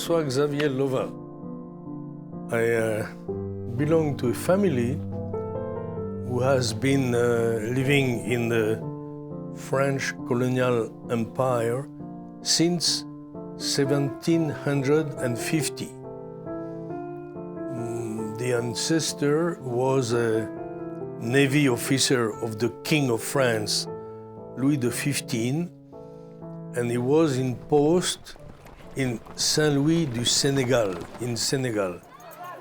Francois-Xavier Lovat. I belong to a family who has been living in the French colonial empire since 1750. The ancestor was a navy officer of the King of France, Louis XV, and he was in post in Saint-Louis du Sénégal, in Senegal.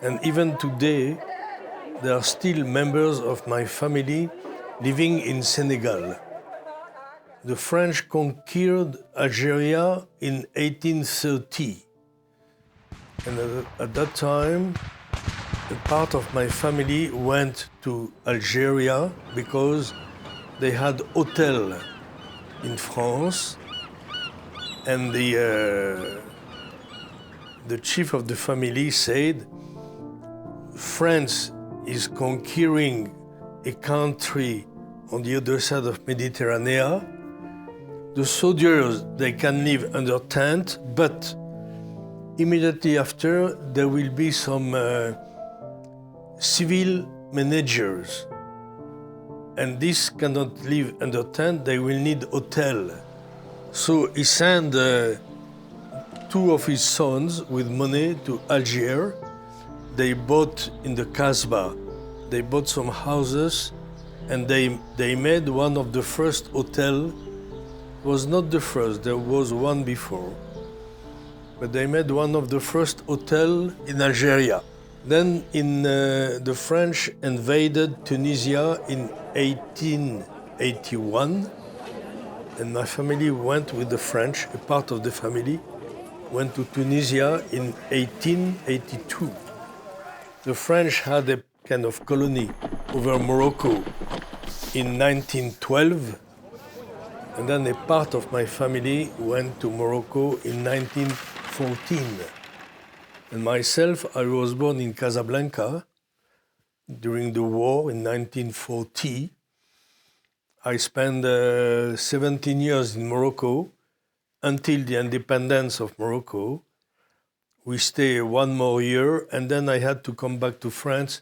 And even today, there are still members of my family living in Senegal. The French conquered Algeria in 1830. And at that time, a part of my family went to Algeria because they had hotel in France, and the chief of the family said, France is conquering a country on the other side of Mediterranean. The soldiers, they can live under tent, but immediately after, there will be some civil managers. And this cannot live under tent, they will need hotel. So he sent two of his sons with money to Algiers. They bought in the Kasbah, they bought some houses, and they made one of the first hotel. It was not the first, there was one before. But they made one of the first hotel in Algeria. Then the French invaded Tunisia in 1881, and my family went with the French, a part of the family, went to Tunisia in 1882. The French had a kind of colony over Morocco in 1912, and then a part of my family went to Morocco in 1914. And myself, I was born in Casablanca during the war in 1940. I spent 17 years in Morocco until the independence of Morocco. We stayed one more year, and then I had to come back to France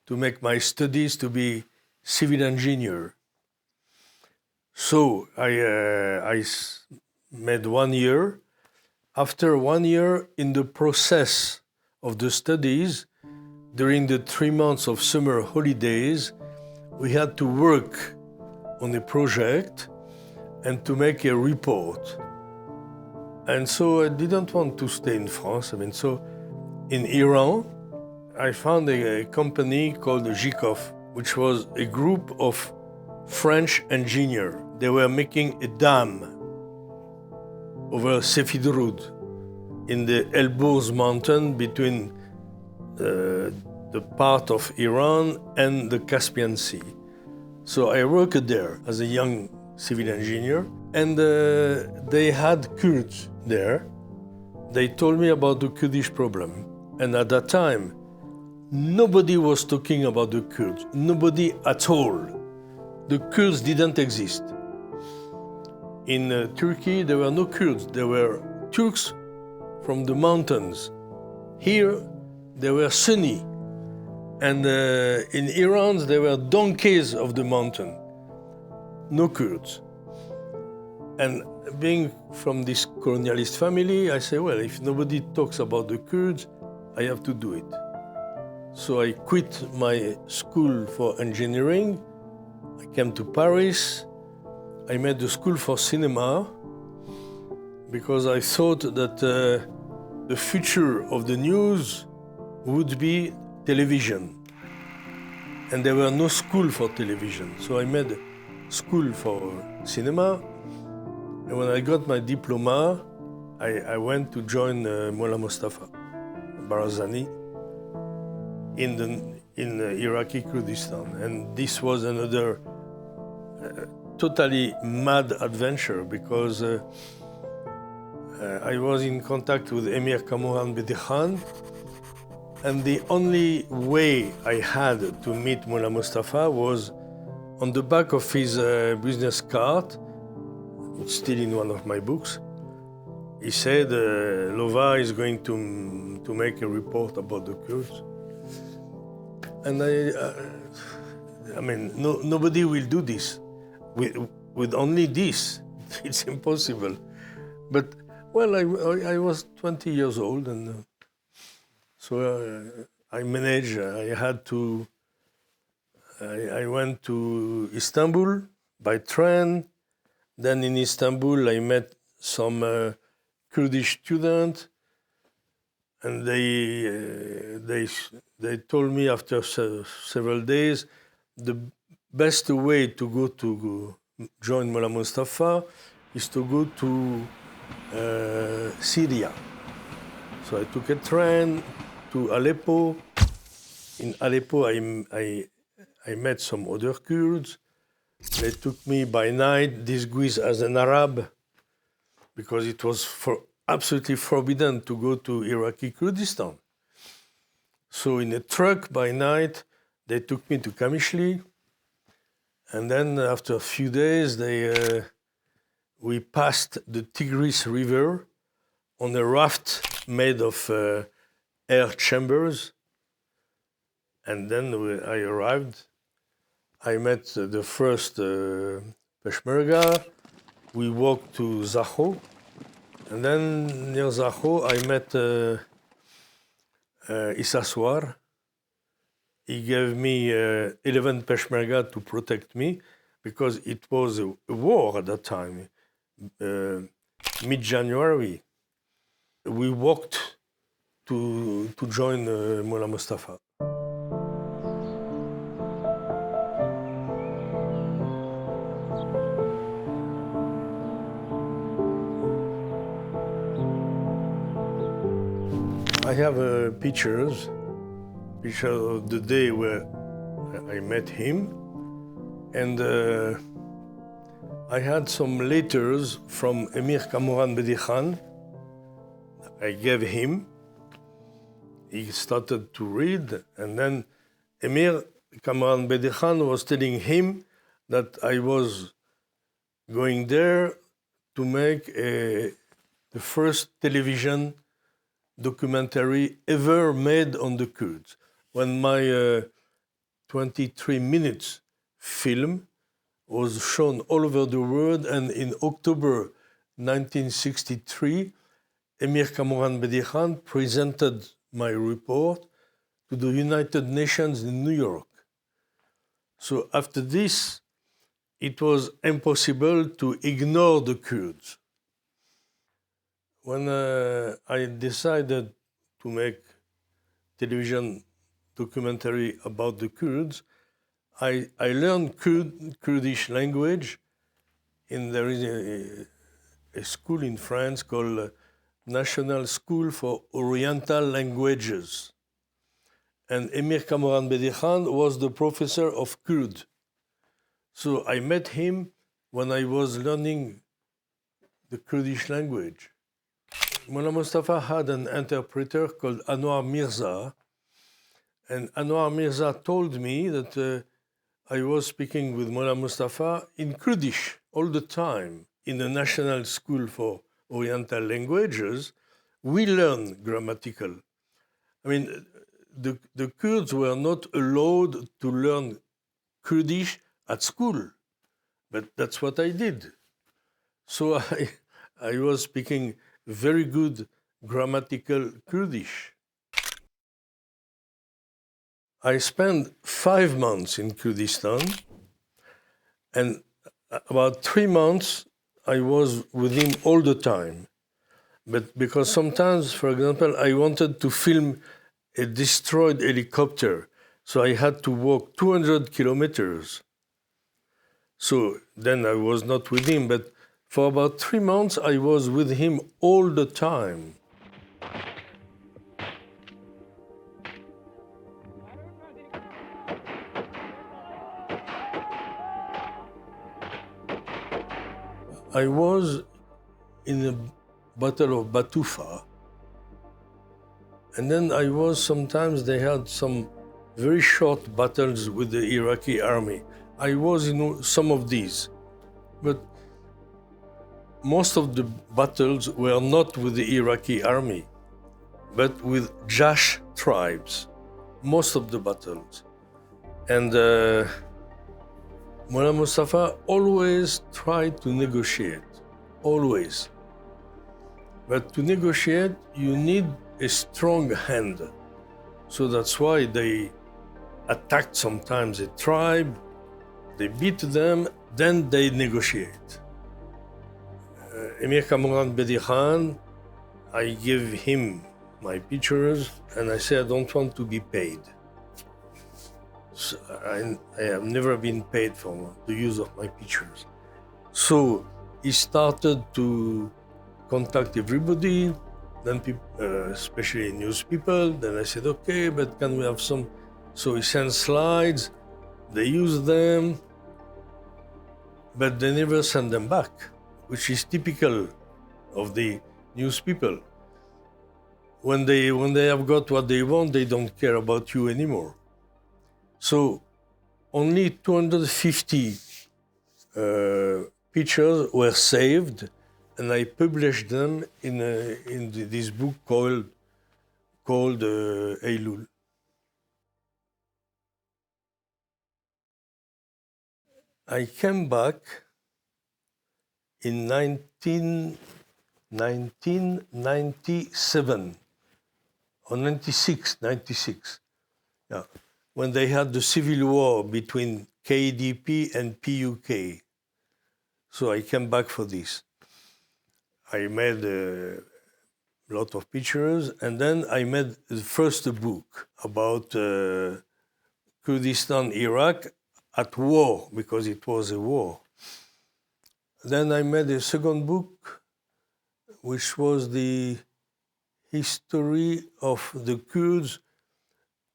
to make my studies to be civil engineer. So I made 1 year. After 1 year in the process of the studies, during the 3 months of summer holidays, we had to work on a project and to make a report. And so I didn't want to stay in France. So in Iran, I found a company called Zhikov, which was a group of French engineers. They were making a dam over Sefidrud in the Elbouz mountain between the part of Iran and the Caspian Sea. So I worked there as a young civil engineer, and they had Kurds there. They told me about the Kurdish problem, and at that time, nobody was talking about the Kurds, nobody at all. The Kurds didn't exist. In Turkey, there were no Kurds, there were Turks from the mountains. Here, there were Sunni, and in Iran, there were donkeys of the mountain, no Kurds. And being from this colonialist family, I say, well, if nobody talks about the Kurds, I have to do it. So I quit my school for engineering. I came to Paris. I made the school for cinema because I thought that the future of the news would be television. And there were no school for television. So I made a school for cinema. And when I got my diploma, I went to join Mullah Mustafa Barzani in Iraqi Kurdistan. And this was another totally mad adventure because I was in contact with Emir Kamoran Bedi Khan, and the only way I had to meet Mullah Mustafa was on the back of his business card. It's still in one of my books. He said, Lovat is going to make a report about the Kurds. And I mean, nobody will do this. With only this, it's impossible. But, well, I was 20 years old, and so I managed. I went to Istanbul by train. Then in Istanbul, I met some Kurdish students, and they told me after several days the best way to go to join Mullah Mustafa is to go to Syria. So I took a train to Aleppo. In Aleppo, I met some other Kurds. They took me by night, disguised as an Arab, because it was absolutely forbidden to go to Iraqi Kurdistan. So in a truck by night, they took me to Kamishli. And then after a few days, we passed the Tigris River on a raft made of air chambers. And then I arrived. I met the first Peshmerga. We walked to Zaho. And then near Zaho, I met Isaswar. He gave me 11 Peshmerga to protect me because it was a war at that time, mid-January. We walked to join Mullah Mustafa. I have pictures of the day where I met him, and I had some letters from Emir Kamoran Bedi Khan. I gave him. He started to read, and then Emir Kamoran Bedi Khan was telling him that I was going there to make the first television documentary ever made on the Kurds. When my 23 minutes film was shown all over the world, and in October 1963, Emir Kamoran Bedi Khan presented my report to the United Nations in New York. So after this, it was impossible to ignore the Kurds. When I decided to make television documentary about the Kurds, I learned Kurdish language. There is a school in France called National School for Oriental Languages. And Emir Kamoran Bedi Khan was the professor of Kurd. So I met him when I was learning the Kurdish language. Mullah Mustafa had an interpreter called Anwar Mirza, and Anwar Mirza told me that I was speaking with Mullah Mustafa in Kurdish all the time. In the National School for Oriental Languages, we learn grammatical. I mean, the Kurds were not allowed to learn Kurdish at school, but that's what I did. So I was speaking very good grammatical Kurdish. I spent 5 months in Kurdistan, and about 3 months I was with him all the time. But because sometimes, for example, I wanted to film a destroyed helicopter, so I had to walk 200 kilometers. So then I was not with him, but For about 3 months, I was with him all the time. I was in the Battle of Batufa, and then I was sometimes they had some very short battles with the Iraqi army. I was in some of these, but most of the battles were not with the Iraqi army, but with Jash tribes, most of the battles. And Mullah Mustafa always tried to negotiate, always. But to negotiate, you need a strong hand. So that's why they attacked sometimes a tribe, they beat them, then they negotiate. Emir Kamran Bedi Khan, I give him my pictures and I say I don't want to be paid. So I have never been paid for the use of my pictures. So he started to contact everybody, then people, especially news people. Then I said, okay, but can we have some? So he sent slides, they use them, but they never send them back, which is typical of the news people. When they have got what they want, they don't care about you anymore. So only 250 pictures were saved, and I published them in this book called Eylul. I came back in 1997 or 96, yeah, when they had the civil war between KDP and PUK. So I came back for this. I made a lot of pictures, and then I made the first book about Kurdistan, Iraq at war, because it was a war. Then I made a second book, which was the history of the Kurds.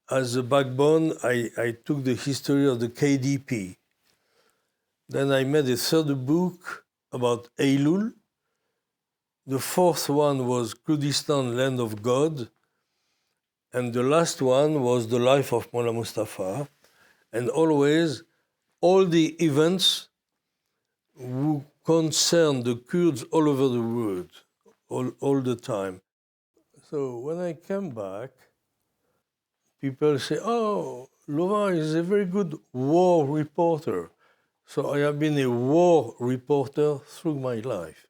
As a backbone, I took the history of the KDP. Then I made a third book about Eylul. The fourth one was Kurdistan, Land of God. And the last one was the life of Mullah Mustafa. And always, all the events who concern the Kurds all over the world, all the time. So when I came back, people say, oh, Lovat is a very good war reporter. So I have been a war reporter through my life.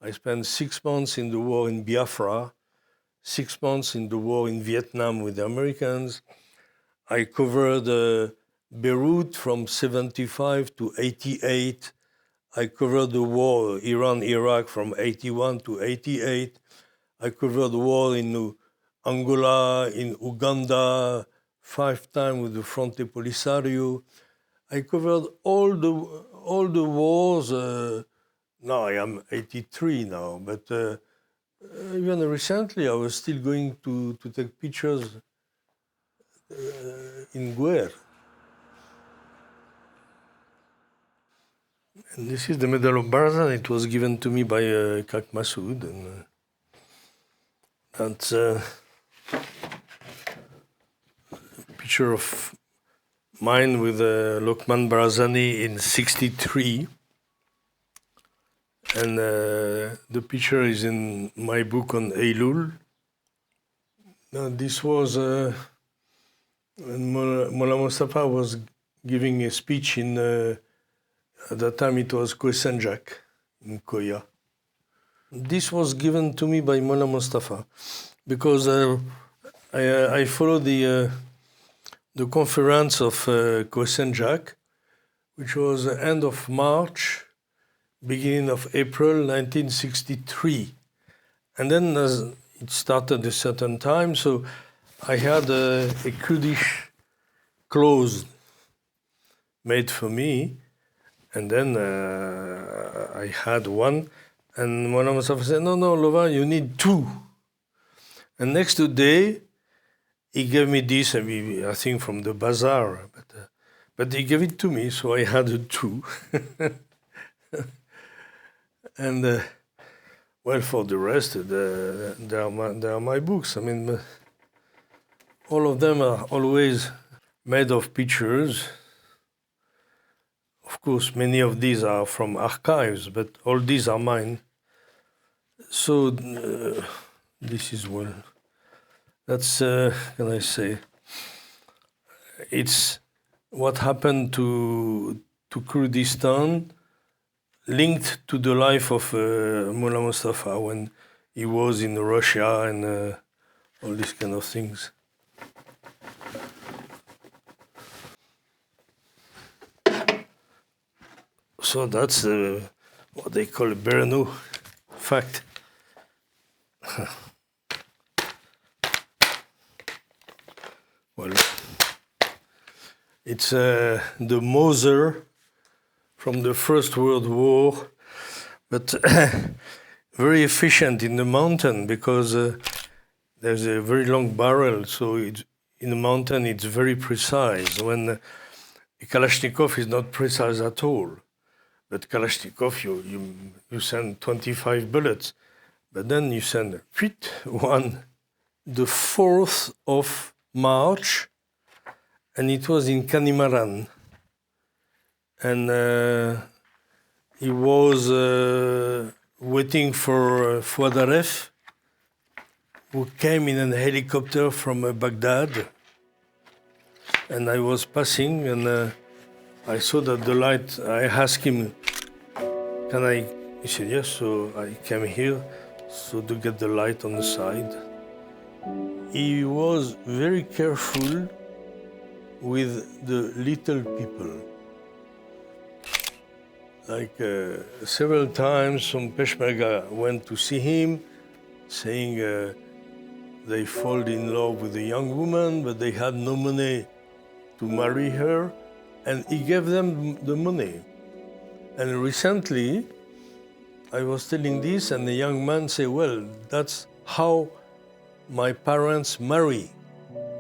I spent 6 months in the war in Biafra, 6 months in the war in Vietnam with the Americans. I covered Beirut from 75 to 88. I covered the war Iran-Iraq from 81 to 88. I covered the war in Angola, in Uganda, 5 times with the Fronte Polisario. I covered all the wars. Now I am 83 now, but even recently I was still going to take pictures in Guer. And this is the Medal of Barzan. It was given to me by Kak Massoud. And that's a picture of mine with Lokman Barzani in '63. And the picture is in my book on Eylul. This was when Mullah Mustafa was giving a speech in, at that time it was Kosenjak in Koya. This was given to me by Mullah Mustafa because I followed the conference of Kosenjak, which was the end of March, beginning of April 1963. And then it started a certain time, so I had a Kurdish clothes made for me, And then I had one, and Mullah Mustafa said, no, Lovat, you need two. And next day, he gave me this, I think from the bazaar, but he gave it to me, so I had two. And well, for the rest, they are my books. I mean, all of them are always made of pictures. Of course, many of these are from archives, but all these are mine. So this is well. That's can I say? It's what happened to Kurdistan, linked to the life of Mullah Mustafa when he was in Russia and all these kind of things. So that's what they call a Berno fact. Well, it's the Moser from the First World War, but very efficient in the mountain because there's a very long barrel, so in the mountain it's very precise. When a Kalashnikov is not precise at all. But Kalashnikov, you send 25 bullets, but then you send one, the 4th of March, and it was in Kanimaran. And he was waiting for Fouadaref, who came in a helicopter from Baghdad. And I was passing, and I saw that the light, I asked him, can I? He said, yes, so I came here so to get the light on the side. He was very careful with the little people. Like several times, some Peshmerga went to see him, saying they fall in love with a young woman, but they had no money to marry her, and he gave them the money. And recently, I was telling this, and the young man said, well, that's how my parents marry,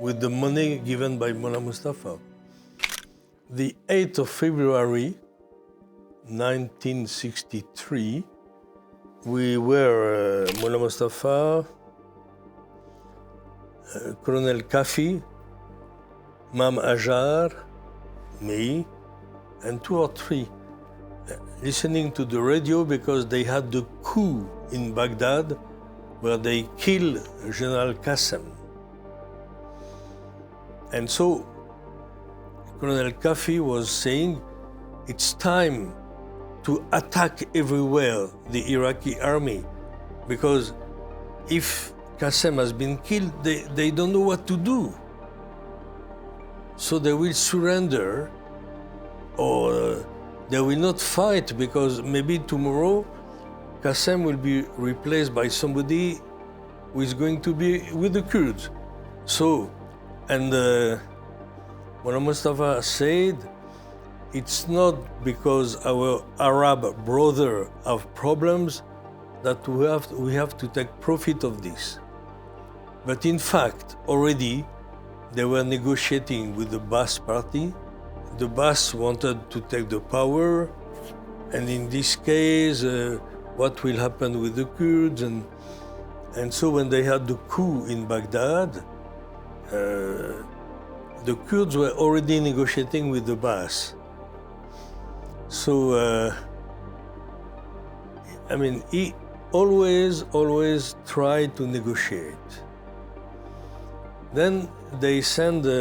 with the money given by Mullah Mustafa. The 8th of February, 1963, we were Mullah Mustafa, Colonel Kafi, Mam Ajar, me, and 2 or 3, listening to the radio because they had the coup in Baghdad where they killed General Qassem. And so Colonel Kafi was saying, it's time to attack everywhere the Iraqi army, because if Qassem has been killed, they don't know what to do. So they will surrender, or they will not fight, because maybe tomorrow Qassem will be replaced by somebody who is going to be with the Kurds. So, and Mullah Mustafa said, it's not because our Arab brother have problems that we have to take profit of this. But in fact, already they were negotiating with the Baas party. The Baas wanted to take the power, and in this case, what will happen with the Kurds? And so when they had the coup in Baghdad, the Kurds were already negotiating with the Baas. So, I mean, he always tried to negotiate. Then they send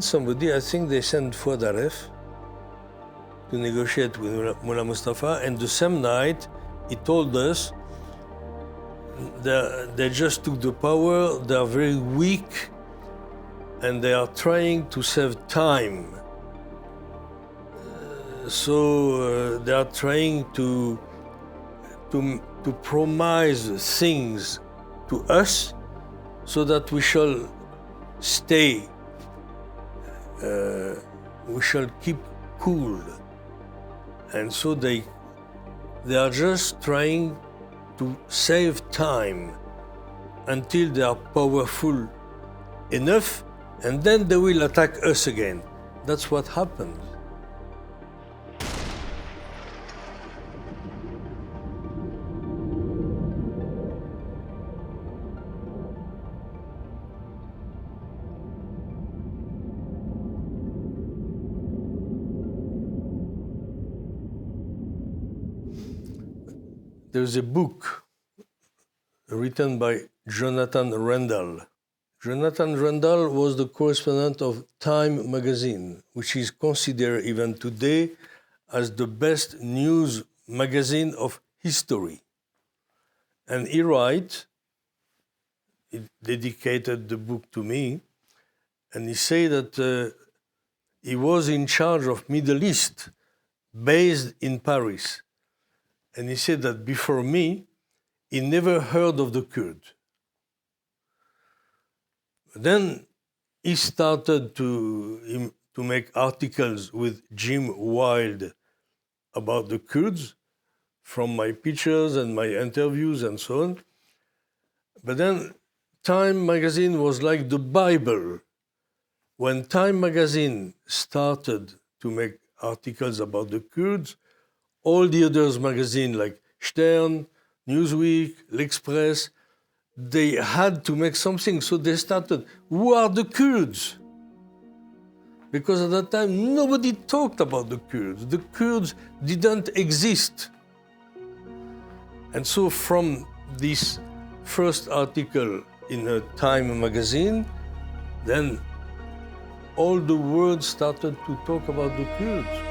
somebody, I think they sent Fouadaref to negotiate with Mullah Mustafa, and the same night he told us that they just took the power, they are very weak, and they are trying to save time. So they are trying to promise things to us so that we shall stay, we shall keep cool. And so they are just trying to save time until they are powerful enough, and then they will attack us again. That's what happened. There's a book written by Jonathan Randall. Jonathan Randall was the correspondent of Time magazine, which is considered even today as the best news magazine of history. And he dedicated the book to me, and he said that he was in charge of Middle East, based in Paris. And he said that before me, he never heard of the Kurds. Then he started to make articles with Jim Wilde about the Kurds from my pictures and my interviews and so on. But then Time magazine was like the Bible. When Time magazine started to make articles about the Kurds, all the others magazines like Stern, Newsweek, L'Express, they had to make something. So they started, who are the Kurds? Because at that time, nobody talked about the Kurds. The Kurds didn't exist. And so from this first article in a Time magazine, then all the world started to talk about the Kurds.